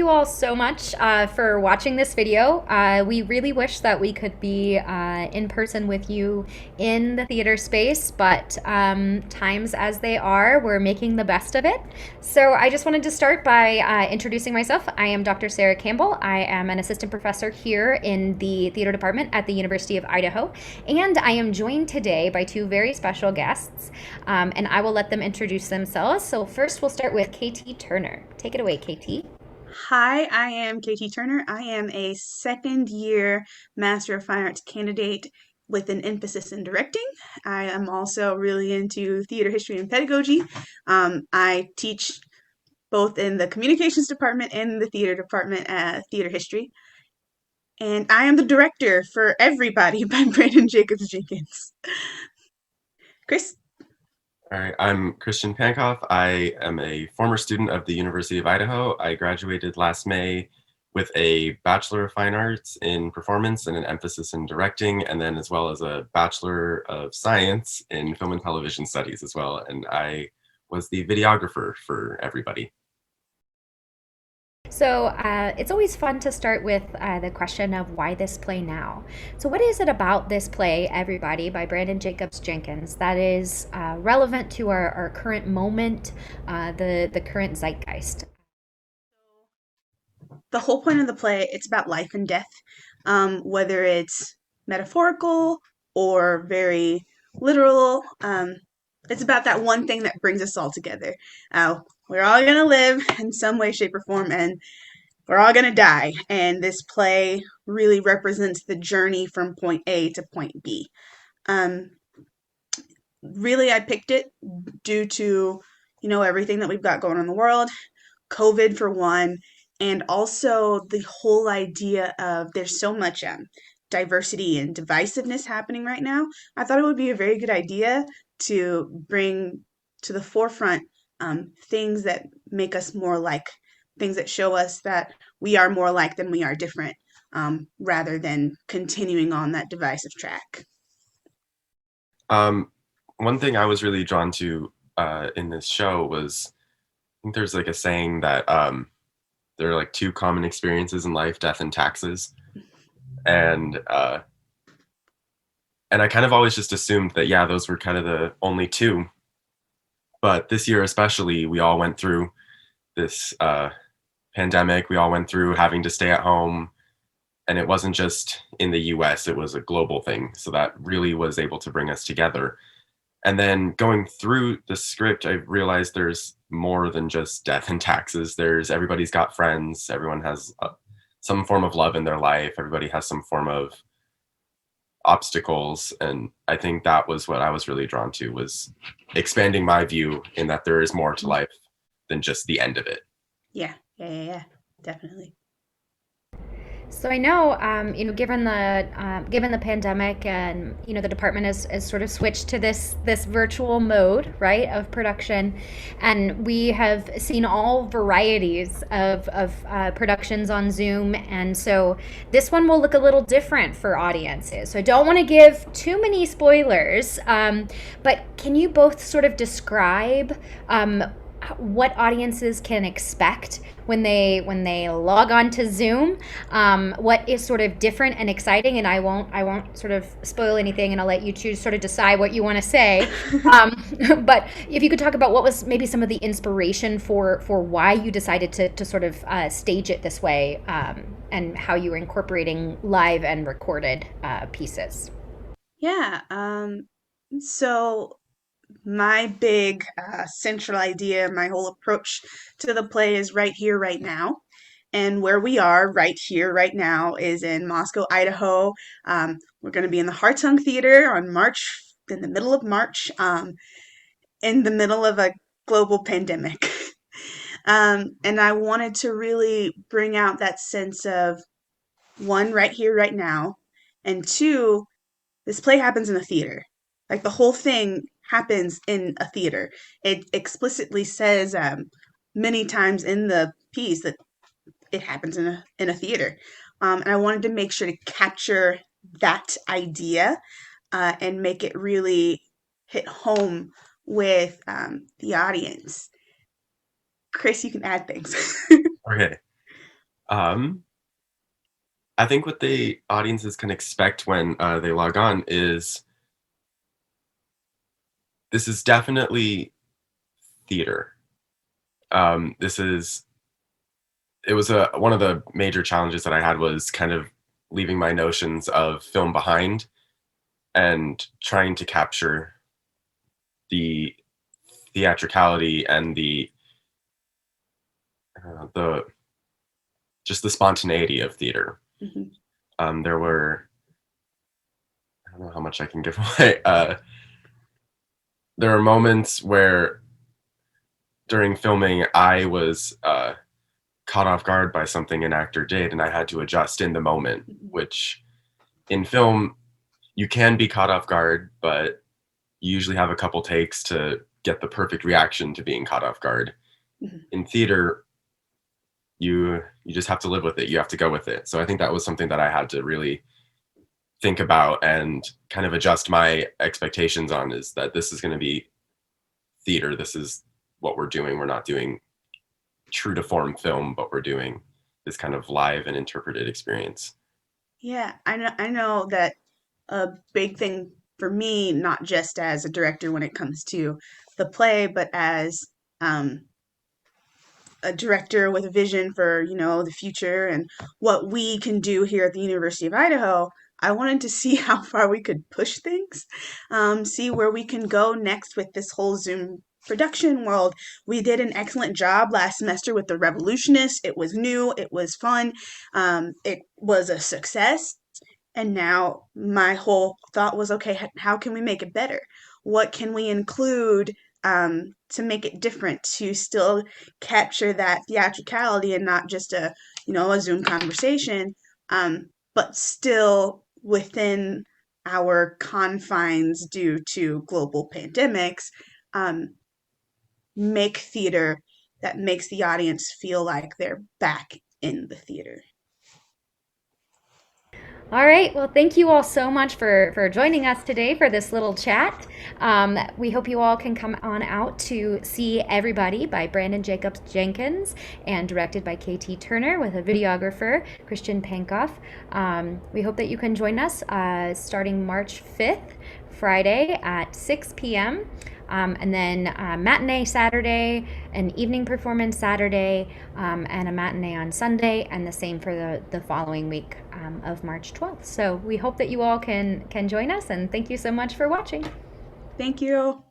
you all so much for watching this video. We really wish that we could be in person with you in the theater space, but times as they are, we're making the best of it. So I just wanted to start by introducing myself. I am Dr. Sarah Campbell. I am an assistant professor here in the theater department at the University of Idaho, and I am joined today by two very special guests, and I will let them introduce themselves. So first, we'll start with KT Turner. Take it away, KT. Hi, I am KT Turner. I am a second year Master of Fine Arts candidate with an emphasis in directing. I am also really into theater history and pedagogy. I teach both in the communications department and the theater department, theater history. And I am the director for Everybody by Branden Jacobs-Jenkins. Chris? All right, I'm Christian Pankopf. I am a former student of the University of Idaho. I graduated last May with a Bachelor of Fine Arts in Performance and an emphasis in directing, and then as well as a Bachelor of Science in Film and Television Studies as well. And I was the videographer for Everybody. So it's always fun to start with the question of why this play now. So, what is it about this play, Everybody, by Branden Jacobs-Jenkins, that is relevant to our current moment, the current zeitgeist? The whole point of the play, it's about life and death, whether it's metaphorical or very literal. It's about that one thing that brings us all together. We're all going to live in some way, shape, or form, and we're all going to die. And this play really represents the journey from point A to point B. Um, Really, I picked it due to, everything that we've got going on in the world, COVID for one, and also the whole idea of there's so much diversity and divisiveness happening right now. I thought it would be a very good idea to bring to the forefront things that make us more like, things that show us that we are more like than we are different, rather than continuing on that divisive track. Um, One thing I was really drawn to in this show was, I think there's like a saying that there are like two common experiences in life, death and taxes. And and I kind of always just assumed that, yeah, those were kind of the only two. But this year especially, we all went through this pandemic. We all went through having to stay at home, and it wasn't just in the US, it was a global thing. So that really was able to bring us together. And then going through the script, I realized there's more than just death and taxes. There's everybody's got friends, everyone has some form of love in their life, everybody has some form of obstacles. And I think that was what I was really drawn to, was expanding my view in that there is more to life than just the end of it. Yeah, definitely. So I know, given the pandemic, and the department has sort of switched to this virtual mode, right, of production, and we have seen all varieties of productions on Zoom, and so this one will look a little different for audiences. So I don't want to give too many spoilers, but can you both sort of describe what audiences can expect when they log on to Zoom? What is sort of different and exciting? And I won't sort of spoil anything, and I'll let you choose, sort of decide what you want to say. But if you could talk about what was maybe some of the inspiration for why you decided to sort of stage it this way, and how you were incorporating live and recorded pieces. Yeah. So my big central idea, my whole approach to the play is right here, right now. And where we are right here, right now, is in Moscow, Idaho. We're going to be in the Hartung Theater on March, in the middle of March, in the middle of a global pandemic. And I wanted to really bring out that sense of, one, right here, right now, and two, this play happens in a theater. Like the whole thing happens in a theater. It explicitly says many times in the piece that it happens in a theater. And I wanted to make sure to capture that idea, and make it really hit home with the audience. Chris, you can add things. Okay. Um, I think what the audiences can expect when they log on is this is definitely theater. This is it was one of the major challenges that I had was kind of leaving my notions of film behind and trying to capture the theatricality and the just the spontaneity of theater. Hmm. There were I don't know how much I can give away. There are moments where during filming I was caught off guard by something an actor did, and I had to adjust in the moment. Which in film you can be caught off guard, but you usually have a couple takes to get the perfect reaction to being caught off guard. Hmm. In theater, you just have to live with it. You have to go with it. So I think that was something that I had to really think about and kind of adjust my expectations on, is that this is going to be theater. This is what we're doing. We're not doing true to form film, but we're doing this kind of live and interpreted experience. Yeah, I know that a big thing for me, not just as a director when it comes to the play, but as um, a director with a vision for, the future and what we can do here at the University of Idaho. I wanted to see how far we could push things, see where we can go next with this whole Zoom production world. We did an excellent job last semester with The Revolutionist. It was new, it was fun, it was a success. And now my whole thought was, okay, how can we make it better? What can we include to make it different, to still capture that theatricality and not just a Zoom conversation, but still within our confines due to global pandemics, um, make theater that makes the audience feel like they're back in the theater. All right. Well, thank you all so much for joining us today for this little chat. We hope you all can come on out to see Everybody by Branden Jacobs-Jenkins and directed by KT Turner with a videographer, Christian Pankopf. We hope that you can join us starting March 5th, Friday at 6 p.m. And then matinee Saturday, an evening performance Saturday, and a matinee on Sunday, and the same for the following week of March 12th. So we hope that you all can join us, and thank you so much for watching. Thank you.